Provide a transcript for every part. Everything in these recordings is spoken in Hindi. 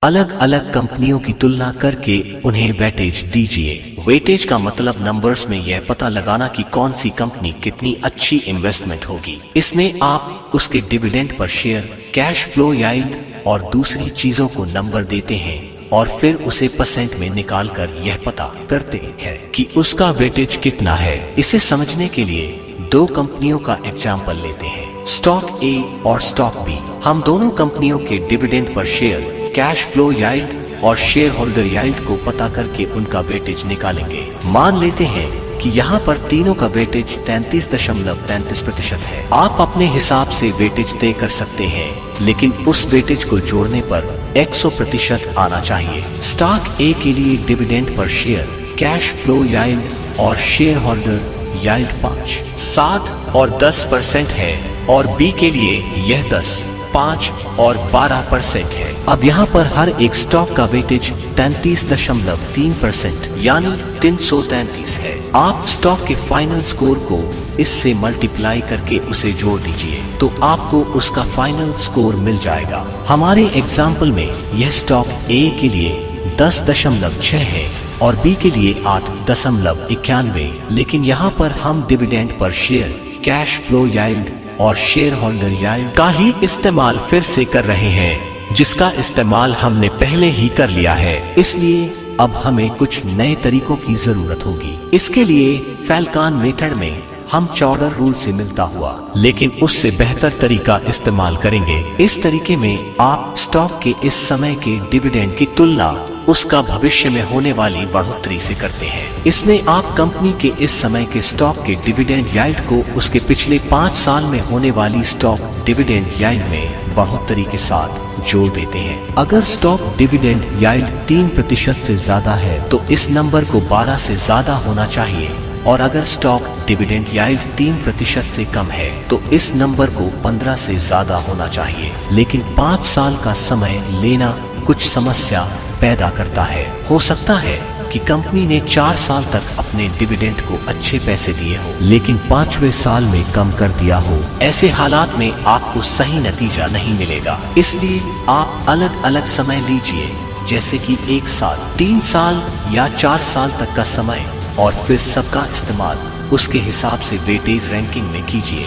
अलग अलग कंपनियों की तुलना करके उन्हें वेटेज दीजिए। वेटेज का मतलब नंबर्स में यह पता लगाना कि कौन सी कंपनी कितनी अच्छी इन्वेस्टमेंट होगी। इसमें आप उसके dividend per share, cash flow yield और दूसरी चीजों को नंबर देते हैं और फिर उसे परसेंट में निकालकर यह पता करते हैं कि उसका वेटेज कितना है। इसे समझने के लिए दो कंपनियों का एग्जाम्पल लेते हैं, स्टॉक ए और स्टॉक बी। हम दोनों कंपनियों के dividend per share, cash flow yield और शेयर होल्डर यील्ड को पता करके उनका वेटेज निकालेंगे। मान लेते हैं कि यहाँ पर तीनों का वेटेज 33.33% है। आप अपने हिसाब से वेटेज तय कर सकते हैं, लेकिन उस वेटेज को जोड़ने पर 100% आना चाहिए। स्टॉक ए के लिए dividend per share, cash flow yield और शेयर होल्डर यील्ड 5, 7 और 10% है और बी के लिए यह 10, 5 और 12% है। अब यहाँ पर हर एक स्टॉक का वेटेज 33.3% यानी 333 है। आप स्टॉक के फाइनल स्कोर को इससे मल्टीप्लाई करके उसे जोड़ दीजिए तो आपको उसका फाइनल स्कोर मिल जाएगा। हमारे एग्जाम्पल में यह स्टॉक ए के लिए 10.6 है और बी के लिए 8.91, लेकिन यहाँ पर हम dividend per share, cash flow yield और शेयर होल्डर यील्ड का ही इस्तेमाल फिर से कर रहे हैं, जिसका इस्तेमाल हमने पहले ही कर लिया है। इसलिए अब हमें कुछ नए तरीकों की जरूरत होगी। इसके लिए फैल्कन मेथड में हम चौडर रूल से मिलता हुआ लेकिन उससे बेहतर तरीका इस्तेमाल करेंगे। इस तरीके में आप स्टॉक के इस समय के डिविडेंड की तुलना उसका भविष्य में होने वाली बढ़ोतरी से करते हैं। इसमें आप कंपनी के इस समय के स्टॉक के डिविडेंड यील्ड को उसके पिछले 5 साल में होने वाली स्टॉक डिविडेंड यील्ड में बढ़ोतरी के साथ जोड़ देते हैं। अगर स्टॉक डिविडेंड यील्ड 3% से ज्यादा है तो इस नंबर को 12 से ज्यादा होना चाहिए, और अगर स्टॉक डिविडेंड यील्ड 3% से कम है तो इस नंबर को 15 से ज्यादा होना चाहिए। लेकिन 5 साल का समय लेना कुछ समस्या पैदा करता है। हो सकता है कि कंपनी ने 4 साल तक अपने डिविडेंड को अच्छे पैसे दिए हो लेकिन 5वें साल में कम कर दिया हो। ऐसे हालात में आपको सही नतीजा नहीं मिलेगा। इसलिए आप अलग अलग समय लीजिए, जैसे कि 1 साल, 3 साल या 4 साल तक का समय, और फिर सबका इस्तेमाल उसके हिसाब से वेटेज रैंकिंग में कीजिए।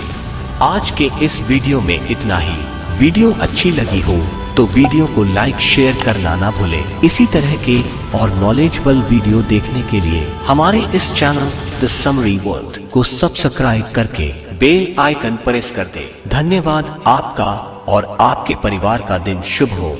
आज के इस वीडियो में इतना ही। वीडियो अच्छी लगी हो तो वीडियो को लाइक शेयर करना ना भूलें। इसी तरह के और नॉलेजेबल वीडियो देखने के लिए हमारे इस चैनल द समरी वर्ल्ड को सब्सक्राइब करके बेल आइकन प्रेस कर दें। धन्यवाद। आपका और आपके परिवार का दिन शुभ हो।